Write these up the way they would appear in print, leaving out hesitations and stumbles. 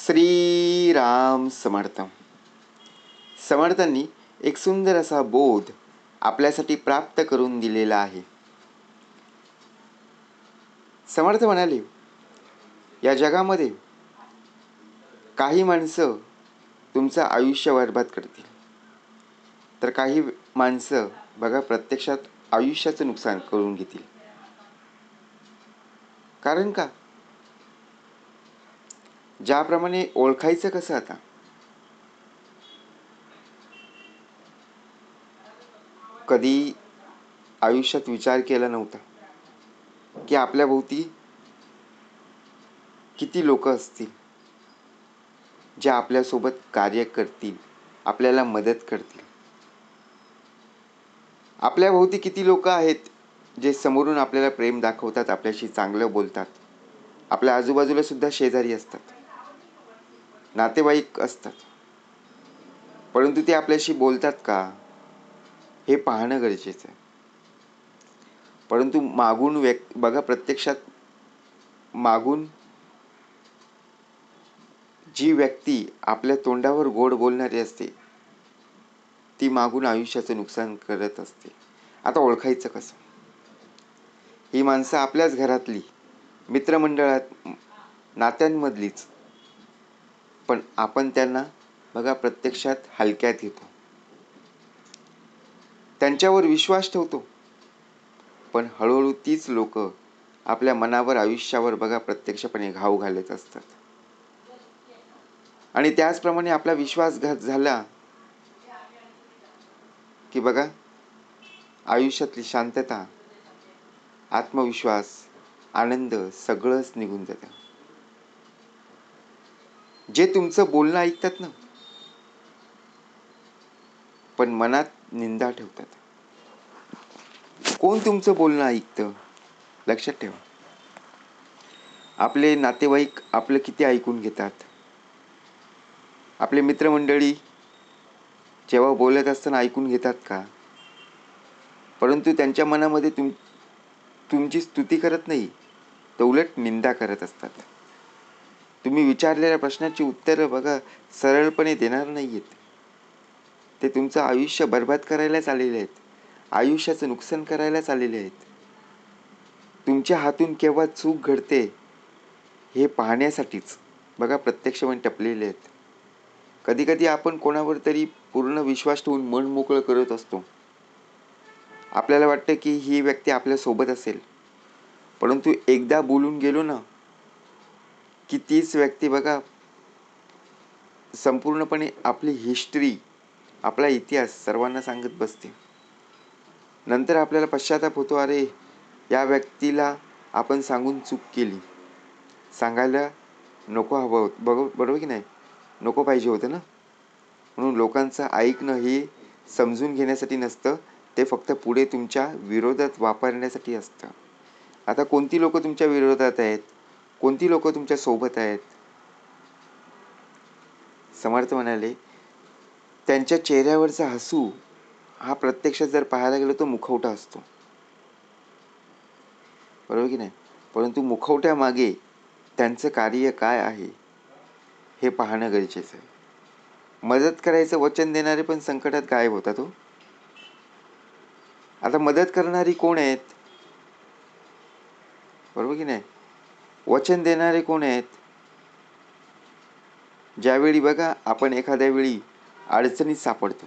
श्रीराम समर्थ. समर्थांनी एक सुंदर असा बोध आपल्यासाठी प्राप्त करून दिलेला आहे. समर्थ म्हणाले, या जगामध्ये काही माणसं तुमचं आयुष्य बरबाद करतील, तर काही माणसं बघा प्रत्यक्षात आयुष्याचं नुकसान करून घेतील. कारण का? ज्याप्रमाणे ओळखायचं कसं आता? कधी आयुष्यात विचार केला नव्हता की आपल्या भोवती किती लोक असतील जे आपल्यासोबत कार्य करतील, आपल्याला मदत करतील. आपल्या भोवती किती लोक आहेत जे समोरून आपल्याला प्रेम दाखवतात, आपल्याशी चांगलं बोलतात. आपल्या आजूबाजूला सुद्धा शेजारी असतात, नातेवाईक असतात, परंतु ते आपल्याशी बोलतात का हे पाहणं गरजेचं आहे. परंतु मागून बघा प्रत्यक्षात मागून जी व्यक्ती आपल्या तोंडावर गोड बोलणारी असते ती मागून आयुष्याचं नुकसान करत असते. आता ओळखायचं कसं? ही माणसं आपल्याच घरातली, मित्रमंडळात, नात्यांमधलीच, पण आपण त्यांना बघा प्रत्यक्षात हलक्यात घेतो, त्यांच्यावर विश्वास ठेवतो, पण हळूहळू तीच लोक आपल्या मनावर, आयुष्यावर बघा प्रत्यक्षपणे घाव घालत असतात. आणि त्याचप्रमाणे आपला विश्वासघात झाला की बघा आयुष्यातली शांतता, आत्मविश्वास, आनंद सगळंच निघून जातं. जे तुमचं बोलणं ऐकतात ना, पण मनात निंदा ठेवतात. कोण तुमचं बोलणं ऐकतं? लक्षात ठेवा. आपले नातेवाईक आपलं किती ऐकून घेतात. आपले मित्रमंडळी जेव्हा बोलत असताना ऐकून घेतात का? परंतु त्यांच्या मनामध्ये तुमची स्तुती करत नाही, तर उलट निंदा करत असतात. तुम्ही विचारलेल्या प्रश्नाची उत्तरं बघा सरळपणे देणार नाहीयेत. ते तुमचं आयुष्य बर्बाद करायलाच आलेले आहेत, आयुष्याचं नुकसान करायलाच आलेले आहेत. तुमच्या हातून केव्हा चूक घडते हे पाहण्यासाठीच बघा प्रत्यक्षपणे टपलेले आहेत. कधी कधी आपण कोणावर तरी पूर्ण विश्वास ठेवून मन मोकळं करत असतो. आपल्याला वाटतं की ही व्यक्ती आपल्या सोबत असेल, परंतु एकदा बोलून गेलो ना की तीच व्यक्ती बघा संपूर्णपणे आपली हिस्ट्री, आपला इतिहास सर्वांना सांगत बसते. नंतर आपल्याला पश्चाताप होतो, अरे या व्यक्तीला आपण सांगून चूक केली. सांगायला नको हवं होतं, बरोबर की नाही? नको पाहिजे होतं ना. म्हणून लोकांचं ऐकणं हे समजून घेण्यासाठी नसतं, ते फक्त पुढे तुमच्या विरोधात वापरण्यासाठी असतं. आता कोणती लोक तुमच्या विरोधात आहेत, कोणती लोक तुमच्या सोबत आहेत? समर्थ म्हणाले, त्यांच्या चेहऱ्यावरचा हसू हा प्रत्यक्षात जर पाहायला गेलो तो मुखवटा असतो, बरोबर की नाही? परंतु मुखवट्यामागे त्यांचं कार्य काय आहे हे पाहणं गरजेचं आहे. मदत करायचं वचन देणारे पण संकटात गायब होतात हो. आता मदत करणारी कोण आहेत? बरोबर की नाही? वचन देणारे कोण आहेत? ज्यावेळी बघा आपण एखाद्या वेळी अडचणीत सापडतो,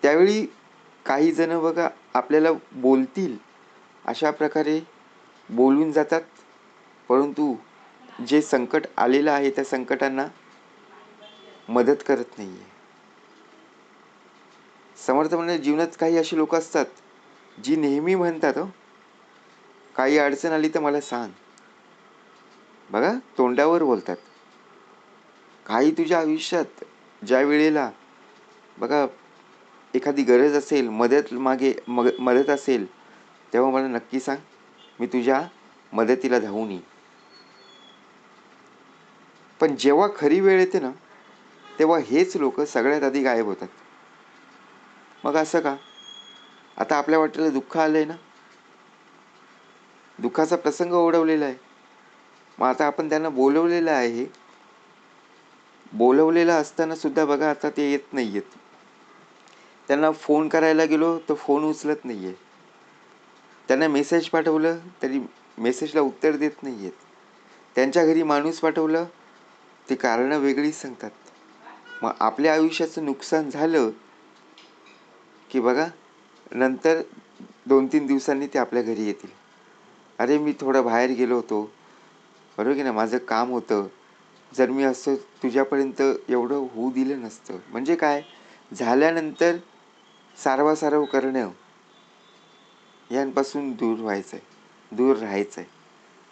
त्यावेळी काही जण बघा आपल्याला बोलतील अशा प्रकारे बोलून जातात, परंतु जे संकट आलेलं आहे त्या संकटांना मदत करत नाही आहे. समर्थ म्हणजे जीवनात काही अशी लोक असतात जी नेहमी म्हणतात, काही अडचण आली तर मला सांग. बघा तोंडावर बोलतात. काही तुझ्या आयुष्यात ज्या वेळेला बघा एखादी गरज असेल, मदत असेल, तेव्हा मला नक्की सांग, मी तुझ्या मदतीला धावून येईन. पण जेव्हा खरी वेळ येते ना, तेव्हा हेच लोक सगळ्यात आधी गायब होतात. मग असं का? आता आपल्या वाटेला दुःख आलंय ना, दुःखाचा प्रसंग ओढवलेला आहे, मग आता आपण त्यांना बोलवलेलं आहे बोलवलेलं असताना सुद्धा बघा आता ते येत नाही आहेत. त्यांना फोन करायला गेलो तर फोन उचलत नाही आहे. त्यांना मेसेज पाठवलं तरी मेसेजला उत्तर देत नाही आहेत. त्यांच्या घरी माणूस पाठवलं ते कारणं वेगळीच सांगतात. मग आपल्या आयुष्याचं नुकसान झालं की बघा नंतर 2-3 दिवसांनी ते आपल्या घरी येतील. अरे मी थोडं बाहेर गेलो होतो, बरोबर की नाही, माझं काम होतं, जर मी असं तुझ्यापर्यंत एवढं होऊ दिलं नसतं. म्हणजे काय, झाल्यानंतर सारवासारव करणं यांपासून दूर व्हायचं आहे, दूर राहायचं आहे.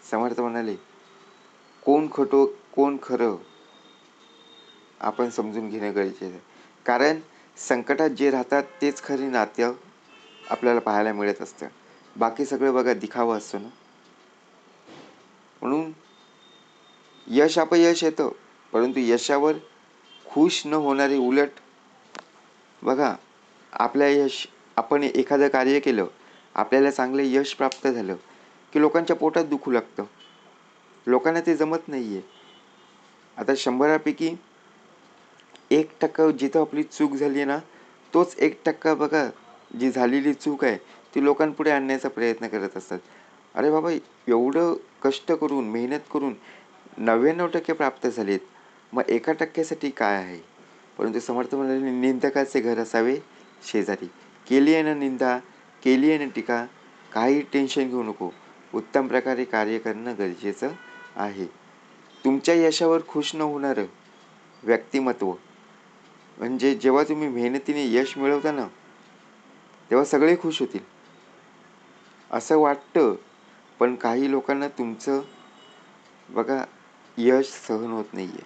समर्थ म्हणाले, कोण खोटं कोण खरं आपण समजून घेणं गरजेचं आहे. कारण संकटात जे राहतात तेच खरी नातं आपल्याला पाहायला मिळत असतं. बाकी सगळं बघा दिखावा असतो ना. म्हणून यश अपयश येतं, परंतु यशावर खुश न होणारे उलट बघा, आपण एखादं कार्य केलं, आपल्याला चांगले यश प्राप्त झालं की लोकांच्या पोटात दुखू लागतं. लोकांना ते जमत नाही आहे. आता 100पैकी 1% जिथं आपली चूक झाली आहे ना, तोच 1% बघा जी झालेली चूक आहे ती लोकांपुढे आणण्याचा प्रयत्न करत असतात. अरे बाबा, एवढं कष्ट करून मेहनत करून 99% प्राप्त झालेत, मग 1%साठी काय आहे. परंतु समर्थ म्हणाले, निंदकाचे घर असावे शेजारी. केली आहे ना निंदा, केली आहे ना टीका, काही टेन्शन घेऊ नको. उत्तम प्रकारे कार्य करणं गरजेचं आहे. तुमच्या यशावर खुश न होणारं व्यक्तिमत्व म्हणजे जेव्हा तुम्ही मेहनतीने यश मिळवता ना, तेव्हा सगळे खुश होतील असं वाटतं. पण काही लोकांना तुमचं बघा यश सहन होत नाही आहे.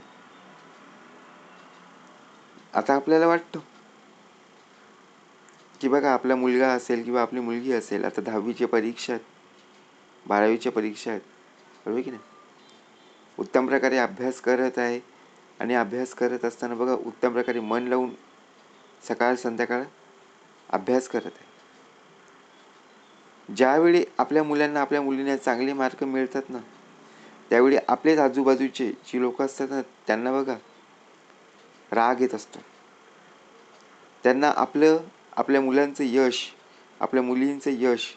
आता आपल्याला वाटतं की बघा आपला मुलगा असेल किंवा आपली मुलगी असेल, आता 10वीच्या परीक्षा आहेत, 12वीच्या परीक्षा आहेत, बरोबर की नाही, उत्तम प्रकारे अभ्यास करत आहे आणि अभ्यास करत असताना बघा उत्तम प्रकारे मन लावून सकाळ संध्याकाळ अभ्यास करत आहे. ज्यावेळी आपल्या मुलांना आपल्या मुलींना चांगले मार्क मिळतात ना, त्यावेळी आपलेच आजूबाजूचे जी लोक असतात ना, त्यांना बघा राग येत असतो. त्यांना आपल्या मुलांचं यश, आपल्या मुलींचं यश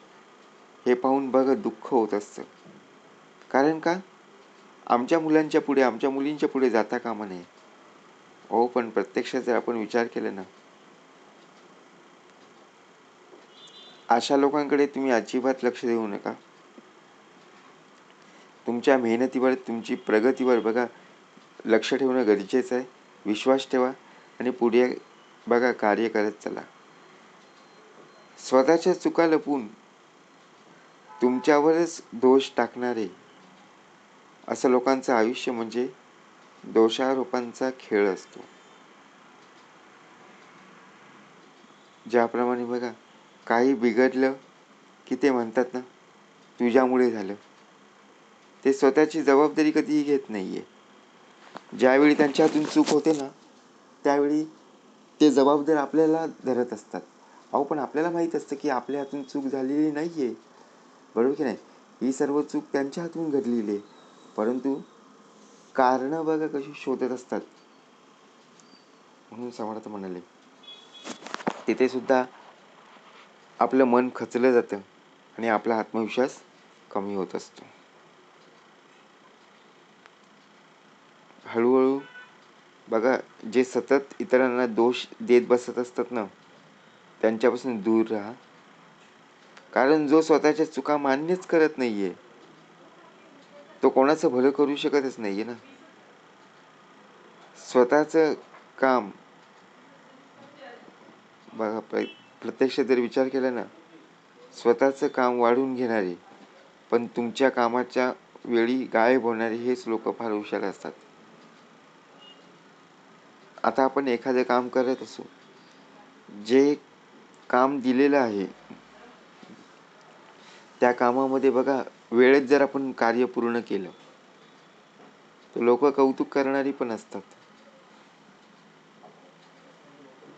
हे पाहून बघा दुःख होत असतं. कारण का, आमच्या मुलांच्या पुढे आमच्या मुलींच्या पुढे जाता कामा नये. हो, पण प्रत्यक्षात जर आपण विचार केला ना, अशा लोकांकडे तुम्ही अजिबात लक्ष देऊ नका. तुमच्या मेहनतीवर, तुमची प्रगतीवर बघा लक्ष ठेवणं गरजेचं आहे. विश्वास ठेवा आणि पुढे बघा कार्य करत चला. स्वतःच्या चुका लपवून तुमच्यावरच दोष टाकणारे असं लोकांचं आयुष्य म्हणजे दोषारोपांचा खेळ असतो. ज्याप्रमाणे बघा काही बिघडलं की ते म्हणतात ना, तुझ्यामुळे झालं. ते स्वतःची जबाबदारी कधीही घेत नाहीये. ज्यावेळी त्यांच्या हातून चूक होते ना, त्यावेळी ते जबाबदार आपल्याला धरत असतात. अहो, पण आपल्याला माहीत असतं की आपल्या हातून चूक झालेली नाहीये, बरोबर की नाही. ही सर्व चूक त्यांच्या हातून घडलेली आहे. परंतु कारणं बघा कशी शोधत असतात. म्हणून समर्थ म्हणाले, तिथे सुद्धा आपलं मन खचलं जातं आणि आपला आत्मविश्वास कमी होत असतो. हळूहळू बघा जे सतत इतरांना दोष देत बसत असतात ना, त्यांच्यापासून दूर राहा. कारण जो स्वतःच्या चुका मान्यच करत नाहीये, तो कोणाचं भलं करू शकतच नाहीये ना. स्वतःचं काम बघा प्रत्यक्ष जर विचार केला ना, स्वतःचं काम वाढवून घेणारे पण तुमच्या कामाच्या वेळी गायब होणारे हेच लोक फार हुशार असतात. आता आपण एखादं काम करत असू, जे काम दिलेलं आहे त्या कामामध्ये बघा वेळेत जर आपण कार्य पूर्ण केलं तर लोक कौतुक करणारी पण असतात.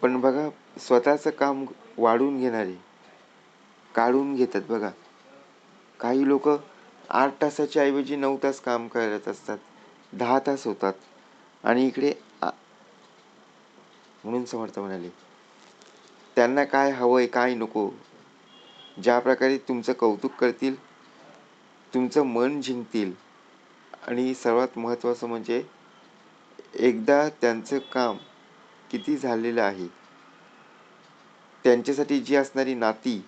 पण बघा स्वतःचं काम वाढवून घेणारे काढून घेतात. बघा काही लोक 8 तासाच्या ऐवजी 9 तास काम करत असतात, 10 तास होतात आणि इकडे म्हणून समर्थ म्हणाले, त्यांना काय हवंय काय नको, ज्या प्रकारे तुमचं कौतुक करतील, तुमचं मन जिंकतील, आणि सर्वात महत्त्वाचं म्हणजे एकदा त्यांचं काम किती झालेलं आहे, त्यांच्यासाठी जी असणारी नाती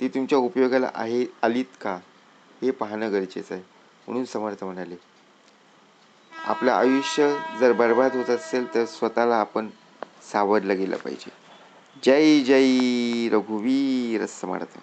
ती तुमच्या उपयोगाला आलीत का, हे पाहणं गरजेचं आहे. म्हणून समर्थ म्हणाले, आपलं आयुष्य जर बर्बाद होत असेल तर स्वतःला आपण सावरलं गेलं पाहिजे. जय जय रघुवीर समर्थ.